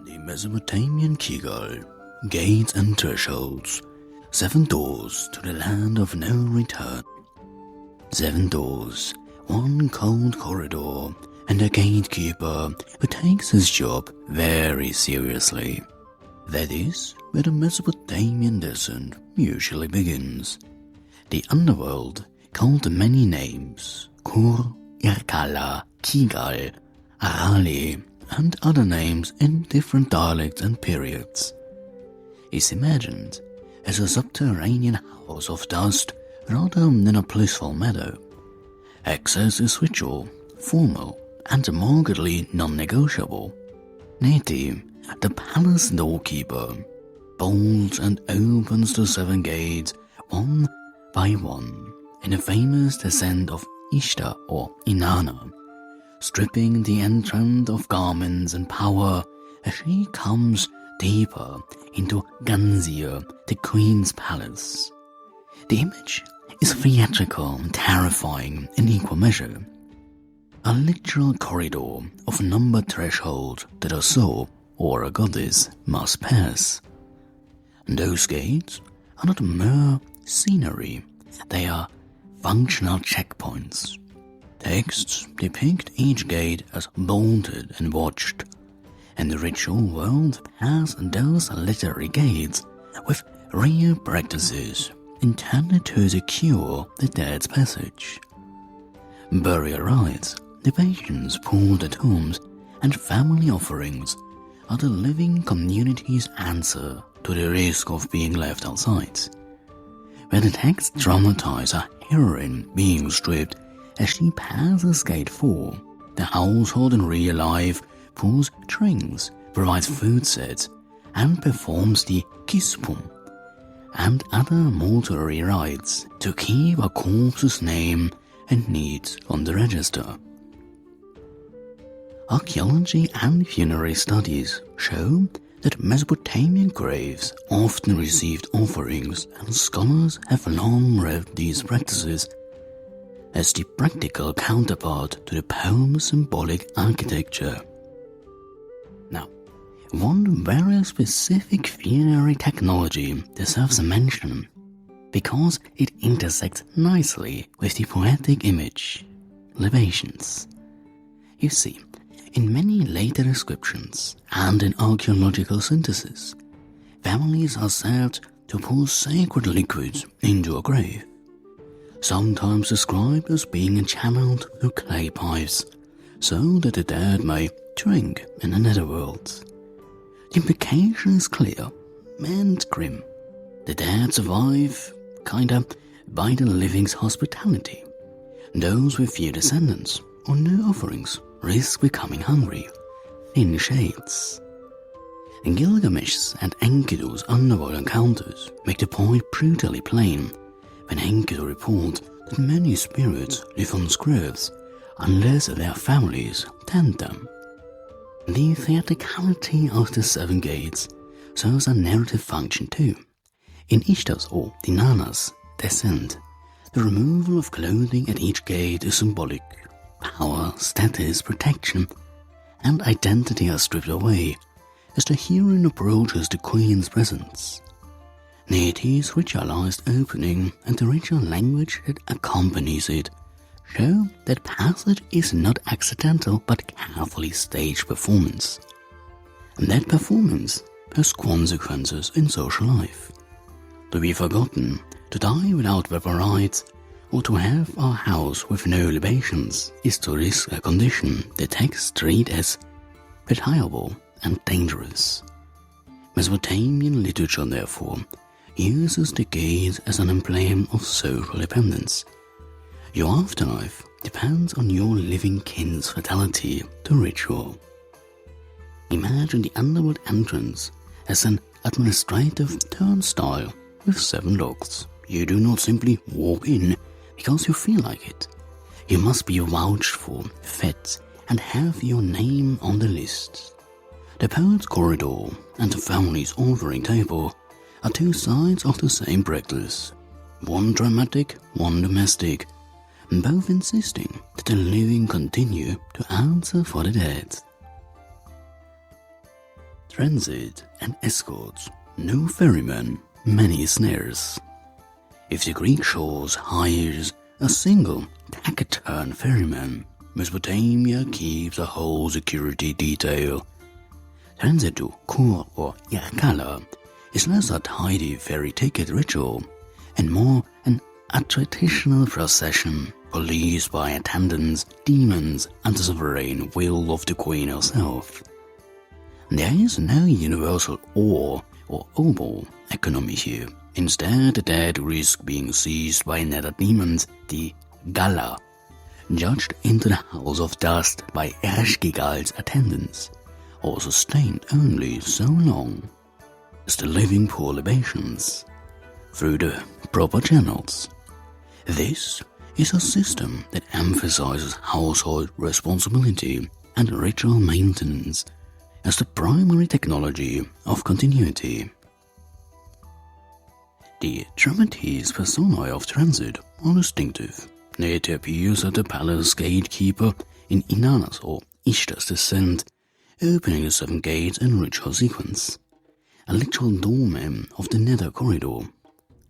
The Mesopotamian Kigal, gates and thresholds, 7 doors to the land of no return. 7 doors, 1 cold corridor, and a gatekeeper who takes his job very seriously. That is where the Mesopotamian descent usually begins. The underworld, called many names, Kur, Irkala, Kigal, Arali, and other names in different dialects and periods, is imagined as a subterranean house of dust rather than a blissful meadow. Access is ritual, formal, and markedly non-negotiable. Neti, the palace doorkeeper, bolts and opens the 7 gates one by one in a famous descent of Ishtar or Inanna, stripping the entrant of garments and power as she comes deeper into Ganzir, the queen's palace. The image is theatrical and terrifying in equal measure. A literal corridor of numbered thresholds that a soul or a goddess must pass. And those gates are not mere scenery, they are functional checkpoints. Texts depict each gate as bolted and watched, and the ritual world has those literary gates with real practices intended to secure the dead's passage. Burial rites, libations poured at homes, and family offerings are the living community's answer to the risk of being left outside. Where the texts dramatize a heroine being stripped as she passes gate 4, the household in real life pulls strings, provides food sets, and performs the kispum and other mortuary rites to keep a corpse's name and needs on the register. Archaeology and funerary studies show that Mesopotamian graves often received offerings, and scholars have long read these practices as the practical counterpart to the poem's symbolic architecture. Now, one very specific funerary technology deserves a mention because it intersects nicely with the poetic image: libations. You see, in many later inscriptions and in archaeological synthesis, families are said to pour sacred liquids into a grave, sometimes described as being channeled through clay pipes, so that the dead may drink in the netherworld. The implication is clear and grim. The dead survive, kinda, by the living's hospitality. Those with few descendants or no offerings risk becoming hungry, thin shades. Gilgamesh's and Enkidu's underworld encounters make the point brutally plain when Enkidu reports that many spirits live on graves unless their families tend them. The theatricality of the 7 gates serves a narrative function too. In Ishtar's or Dinana's descent, the removal of clothing at each gate is symbolic. Power, status, protection, and identity are stripped away as the heroine approaches the queen's presence. Neti's ritualized opening and the ritual language that accompanies it show that passage is not accidental but carefully staged performance. And that performance has consequences in social life. To be forgotten, to die without proper rites, or to have our house with no libations is to risk a condition the texts treat as pitiable and dangerous. Mesopotamian literature, therefore, uses the gaze as an emblem of social dependence. Your afterlife depends on your living kin's fidelity to ritual. Imagine the underworld entrance as an administrative turnstile with 7 locks. You do not simply walk in because you feel like it. You must be vouched for, fed, and have your name on the list. The poet's corridor and the family's offering table are 2 sides of the same practice, one dramatic, one domestic, both insisting that the the living continue to answer for the dead. transit and escorts, no ferryman, many snares. If the Greek shores hires a single taciturn ferryman, Mesopotamia keeps a whole security detail. Transit to Kur or Ereshkigal is less a tidy ferry ticket ritual and more a traditional procession policed by attendants, demons, and the sovereign will of the queen herself. There is no universal or oboe economy here. Instead, the dead risk being seized by nether demons, the Gala, judged into the house of dust by Ereshkigal's attendants, or sustained only so long as the living poor libations through the proper channels. This is a system that emphasizes household responsibility and ritual maintenance as the primary technology of continuity. The dramatis personae of transit are distinctive. It appears at the palace gatekeeper in Inanna's or Ishtar's descent, opening the 7 gates in ritual sequence, a literal doorman of the nether corridor,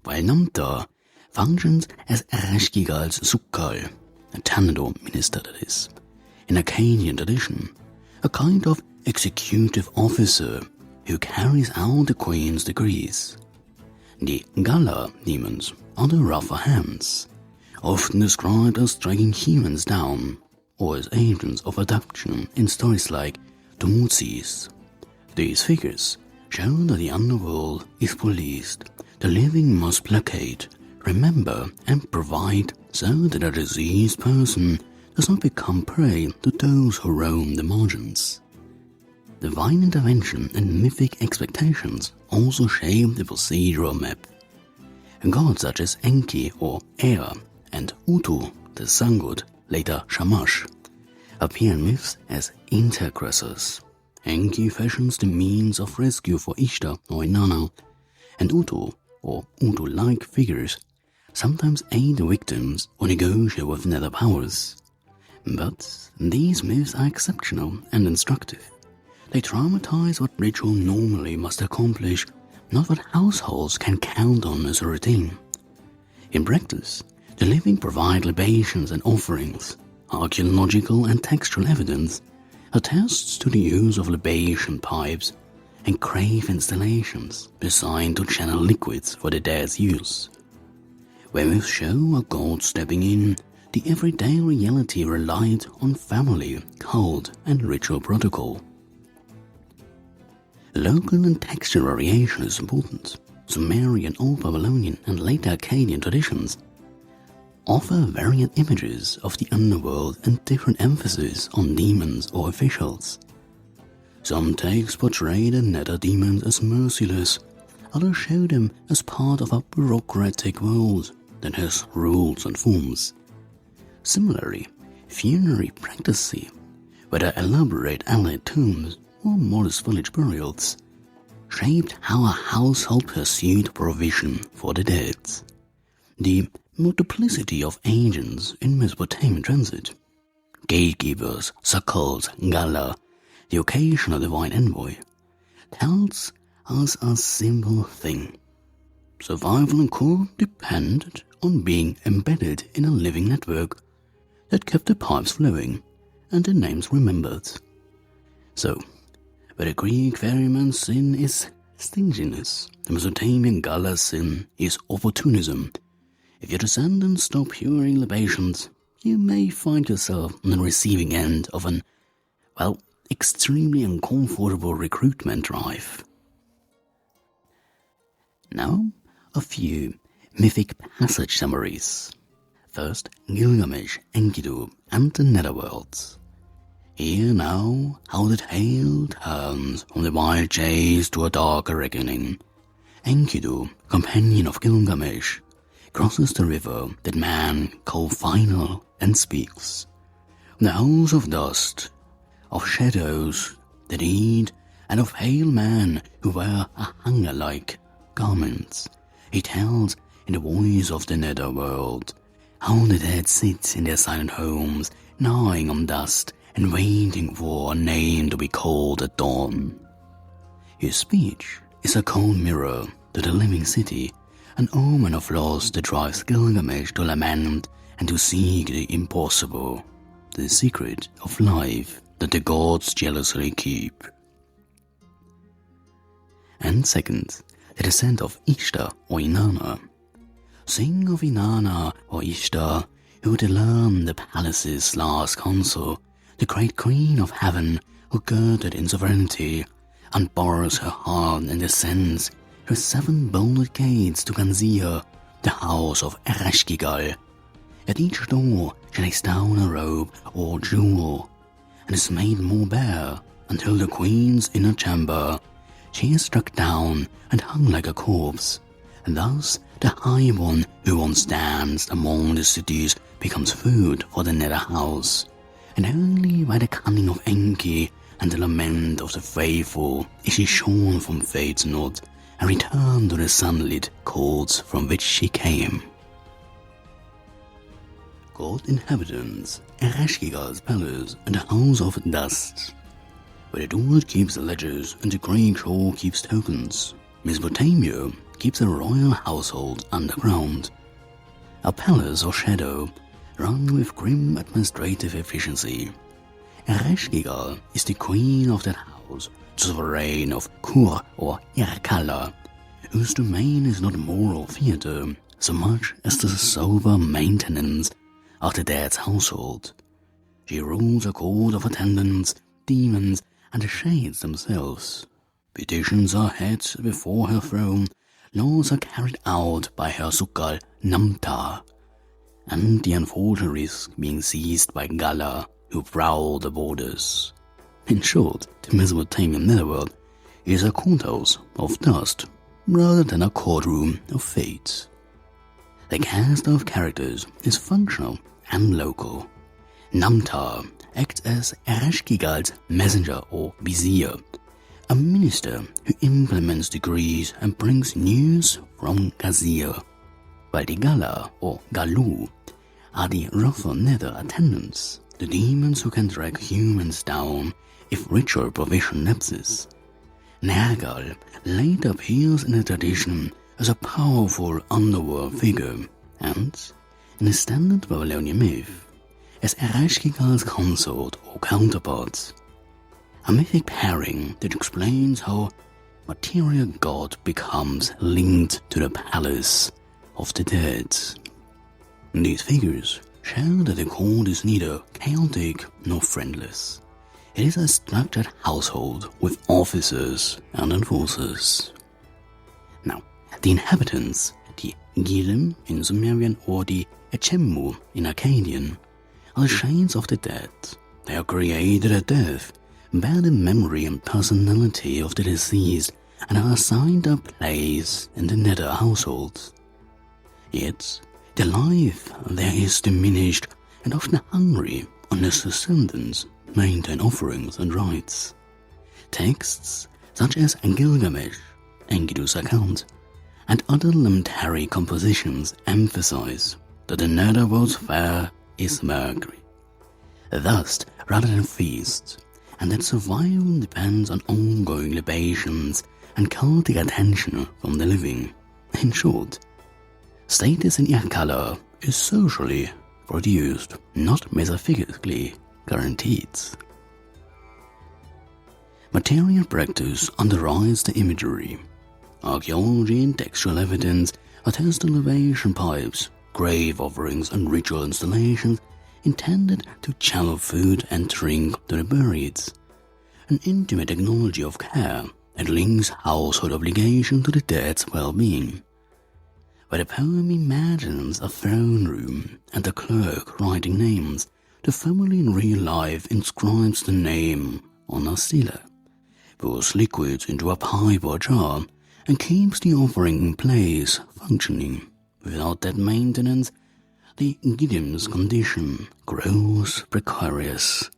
while Namta functions as Ereshkigal's Sukkal, a Tanador minister that is, in Akkadian tradition, a kind of executive officer who carries out the queen's decrees. The Gala demons are the rougher hands, often described as striking humans down, or as agents of abduction in stories like Tumutsis. These figures show that the underworld is policed. The living must placate, remember, and provide so that a diseased person does not become prey to those who roam the margins. Divine intervention and mythic expectations also shape the procedural map. Gods such as Enki or Ea and Utu, the sun god, later Shamash, appear in myths as intergressors. Enki fashions the means of rescue for Ishtar or Inanna, and Utu, or Utu-like figures, sometimes aid the victims or negotiate with nether powers. But these myths are exceptional and instructive. They dramatize what ritual normally must accomplish, not what households can count on as a routine. In practice, the living provide libations and offerings. Archaeological and textual evidence attests to the use of libation pipes and crave installations designed to channel liquids for the dead's use. When myths show a god stepping in, the everyday reality relied on family, cult, and ritual protocol. Local and textual variation is important. Sumerian, Old Babylonian, and later Akkadian traditions offer variant images of the underworld and different emphasis on demons or officials. Some texts portray the nether demons as merciless, others show them as part of a bureaucratic world that has rules and forms. Similarly, funerary practices, whether elaborate allied tombs or modest village burials, shaped how a household pursued provision for the dead. The multiplicity of agents in Mesopotamian transit, gatekeepers, sukkals, gala, the occasional divine envoy, tells us a simple thing. Survival in Kur depended on being embedded in a living network that kept the pipes flowing and the names remembered. So, where the Greek ferryman's sin is stinginess, the Mesopotamian Gala's sin is opportunism. If your descendants stop pouring libations, you may find yourself on the receiving end of an, extremely uncomfortable recruitment drive. Now, a few mythic passage summaries. First, Gilgamesh, Enkidu, and the Netherworlds. Hear now how the tale turns from the wild chase to a darker reckoning. Enkidu, companion of Gilgamesh, crosses the river that man called final and speaks. The house of dust, of shadows that eat, and of pale men who wear a hunger-like garments. He tells in the voice of the netherworld how the dead sit in their silent homes, gnawing on dust and waiting for a name to be called at dawn. His speech is a cold mirror to the living city, an omen of loss that drives Gilgamesh to lament and to seek the impossible, the secret of life that the gods jealously keep. And second, the descent of Ishtar or Inanna. Sing of Inanna or Ishtar, who would learn the palace's last consul, the great queen of heaven who girded in sovereignty, unbars her heart and descends her 7 bolted gates to Ganzir, the house of Ereshkigal. At each door she lays down a robe or jewel, and is made more bare until the queen's inner chamber she is struck down and hung like a corpse, and thus the High One who once danced among the cities becomes food for the nether house, and only by the cunning of Enki and the lament of the faithful is she shorn from fate's knot and returned to the sunlit courts from which she came. Called Inhabitants, Ereshkigal's palace and the House of Dust, where the Druid keeps the ledgers and the Grey Crow keeps tokens. Mesopotamia keeps a royal household underground, a palace of shadow run with grim administrative efficiency. Ereshkigal is the queen of that house, the sovereign of Kur or Erkala, whose domain is not moral theatre so much as the sober maintenance of the dead's household. She rules a court of attendants, demons, and the shades themselves. Petitions are had before her throne, laws are carried out by her Sukkal Namta, and the unfortunate risk being seized by Gala, who prowl the borders. In short, the Mesopotamian netherworld is a courthouse of dust rather than a courtroom of fate. The cast of characters is functional and local. Namta acts as Ereshkigal's messenger or vizier, a minister who implements decrees and brings news from Gazir, while the Gala or Galu are the rougher nether attendants, the demons who can drag humans down if ritual provision lapses. Nergal later appears in the tradition as a powerful underworld figure and, in the standard Babylonian myth, as Ereshkigal's consort or counterpart, a mythic pairing that explains how material god becomes linked to the palace of the dead. These figures show that the court is neither chaotic nor friendless. It is a structured household with officers and enforcers. Now, the inhabitants, the Gilim in Sumerian or the Echemmu in Akkadian, are the shades of the dead. They are created at death, bear the memory and personality of the deceased, and are assigned a place in the nether household. Yet, their life there is diminished and often hungry unless descendants maintain offerings and rites. Texts such as Gilgamesh, Enkidu's account, and other lamentary compositions emphasize that the netherworld's fare is mercury, thus rather than feast, and that survival depends on ongoing libations and cultic attention from the living. In short, status in Erkala is socially produced, not metaphysically guaranteed. Material practice underwrites the imagery. Archaeology and textual evidence attest to libation pipes, grave offerings and ritual installations intended to channel food and drink to the buried. An intimate technology of care that links household obligation to the dead's well-being. Where the poem imagines a throne room and a clerk writing names, the family in real life inscribes the name on a stela, pours liquids into a pipe or jar, and keeps the offering in place, functioning. Without that maintenance, the Gidim's condition grows precarious.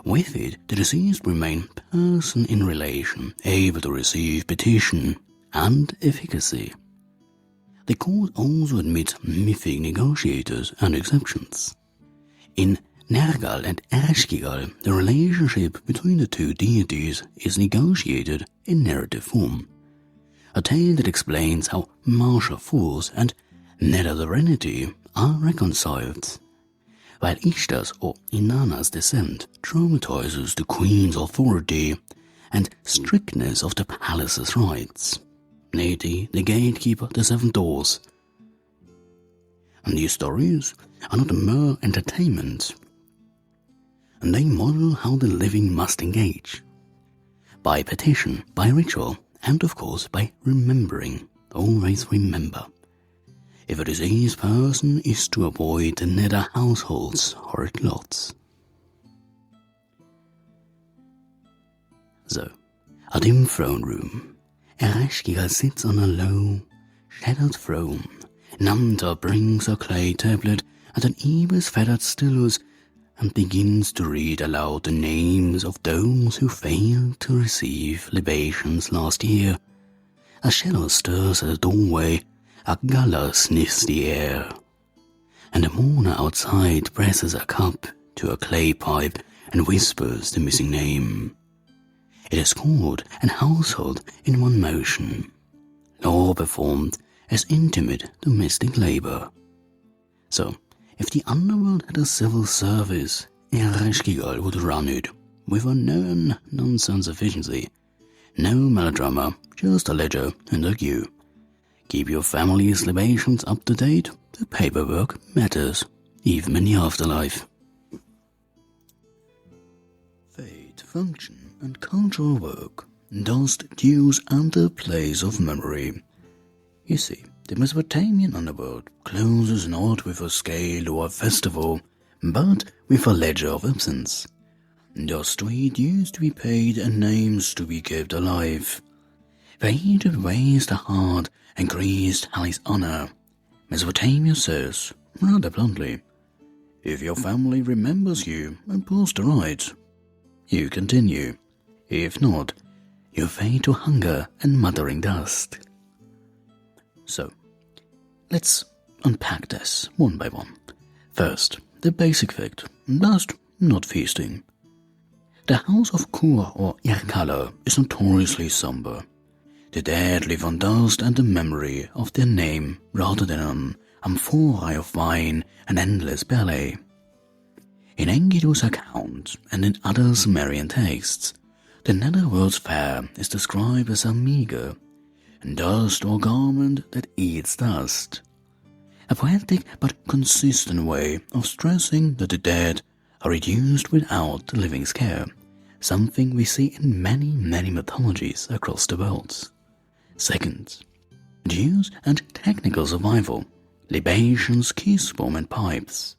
With it, the deceased remain person in relation, able to receive petition and efficacy. The court also admits mythic negotiators and exceptions. In Nergal and Ereshkigal, the relationship between the two deities is negotiated in narrative form. A tale that explains how martial force and nether serenity are reconciled. While Ishtar's or Inanna's descent dramatizes the queen's authority and strictness of the palace's rites. Neti, the gatekeeper, the seven doors. And these stories are not mere entertainment. And they model how the living must engage. By petition, by ritual, and of course by remembering. Always remember. If a diseased person is to avoid the nether household's horrid lots. So, a dim throne room. Ereshkigal sits on a low, shadowed throne. Namta brings a clay tablet and an ibis feathered stylus and begins to read aloud the names of those who failed to receive libations last year. A shadow stirs at the doorway, a gala sniffs the air, and a mourner outside presses a cup to a clay pipe and whispers the missing name. It is court and household in one motion, law performed as intimate domestic labor. So, if the underworld had a civil service, Ereshkigal would run it with a no-nonsense efficiency. No melodrama, just a ledger and a queue. Keep your family's libations up to date, the paperwork matters, even in the afterlife. Fate, function, and cultural work, dust, dues, and the place of memory. You see, the Mesopotamian underworld closes not with a scale or a festival, but with a ledger of absence. Dust to eat used to be paid and names to be kept alive. Fate weighs the heart and greased Halley's honor. Mesopotamia says, rather bluntly, if your family remembers you and pulls the rights, you continue. If not, you fade to hunger and muttering dust. So, let's unpack this one by one. First, the basic fact, dust, not feasting. The house of Kur or Ereshkigal is notoriously somber. The dead live on dust and the memory of their name rather than on amphorae of wine and endless ballet. In Enkidu's account and in other Sumerian texts, the netherworld's fare is described as a meager, dust or garment that eats dust. A poetic but consistent way of stressing that the dead are reduced without the living's care, something we see in many mythologies across the world. Second, dues and technical survival, libations, kisbom and pipes.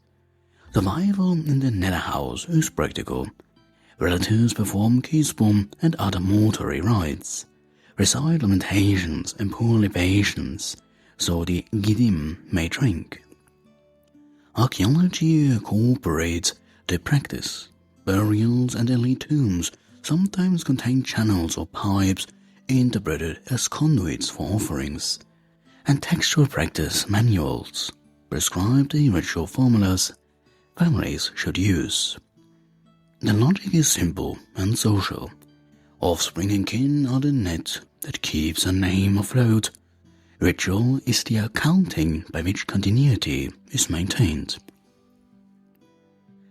Survival in the nether house is practical. Relatives perform kisbom and other mortuary rites, recite lamentations and pour libations, so the Gidim may drink. Archaeology cooperates the practice. Burials and elite tombs sometimes contain channels or pipes interpreted as conduits for offerings, and textual practice manuals prescribe the ritual formulas families should use. The logic is simple and social. Offspring and kin are the net that keeps a name afloat. Ritual is the accounting by which continuity is maintained.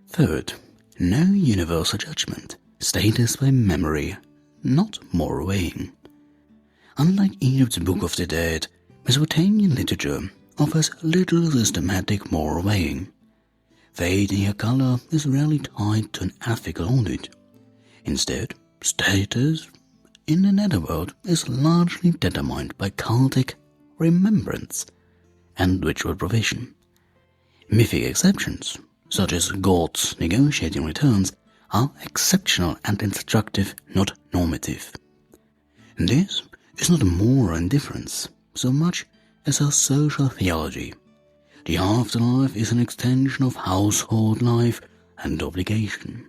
Third, no universal judgment, status by memory, not moral weighing. Unlike Egypt's Book of the Dead, Mesopotamian literature offers little systematic moral weighing. Fate in color is rarely tied to an ethical audit. Instead, status in the netherworld is largely determined by cultic remembrance and ritual provision. Mythic exceptions, such as gods negotiating returns, are exceptional and instructive, not normative. This is not a moral indifference so much as a social theology. The afterlife is an extension of household life and obligation.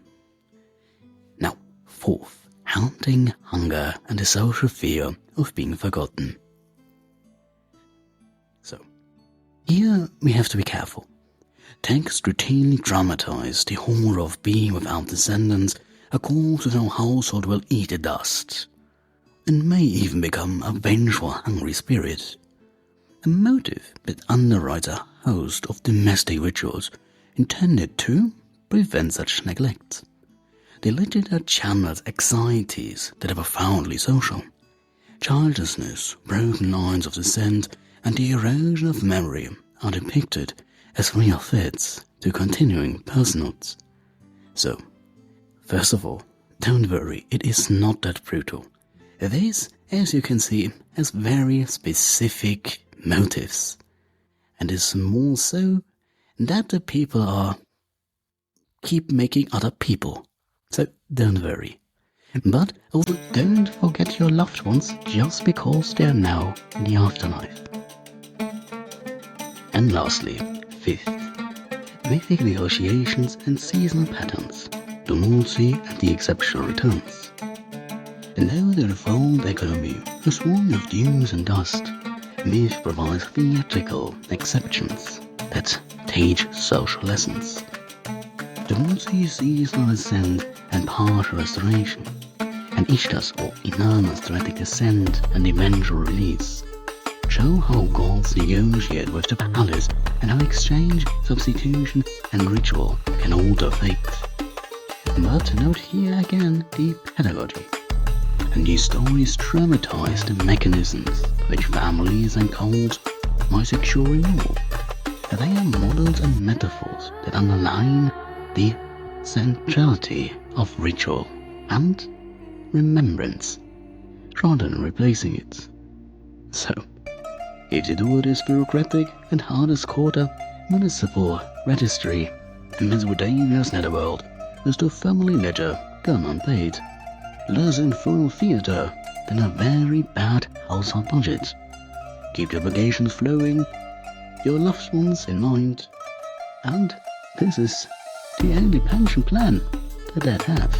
Now, fourth, haunting hunger and the social fear of being forgotten. So, here we have to be careful. Text routinely dramatized the horror of being without descendants, a corpse with no household will eat the dust, and may even become a vengeful, hungry spirit. A motive that underwrites a host of domestic rituals intended to prevent such neglect. The literature channels anxieties that are profoundly social. Childlessness, broken lines of descent, and the erosion of memory are depicted as real threats to continuing personhoods. So, first of all, don't worry, it is not that brutal. This, as you can see, has very specific motives, and is more so that the people keep making other people. So don't worry. But also don't forget your loved ones just because they are now in the afterlife. And lastly, fifth, mythic negotiations and seasonal patterns, the multi and the exceptional returns. And though the revolved economy is one of dunes and dust, myth provides theatrical exceptions that teach social lessons. The multi-seasonal ascent and partial restoration, and Ishtar's or Inanna's dramatic descent and eventual release, show how gods negotiate with the palace and how exchange, substitution, and ritual can alter fate. But note here again the pedagogy. And these stories dramatize the mechanisms which families and cults might secure renewal. That they are models and metaphors that underline the centrality of ritual and remembrance, rather than replacing it. So, if the word is bureaucratic and hard as quarter, municipal registry, and Mesopotamia's netherworld is the family ledger gone unpaid, less in full theatre than a very bad household budget. Keep your obligations flowing, your loved ones in mind, and this is the only pension plan that I'd have.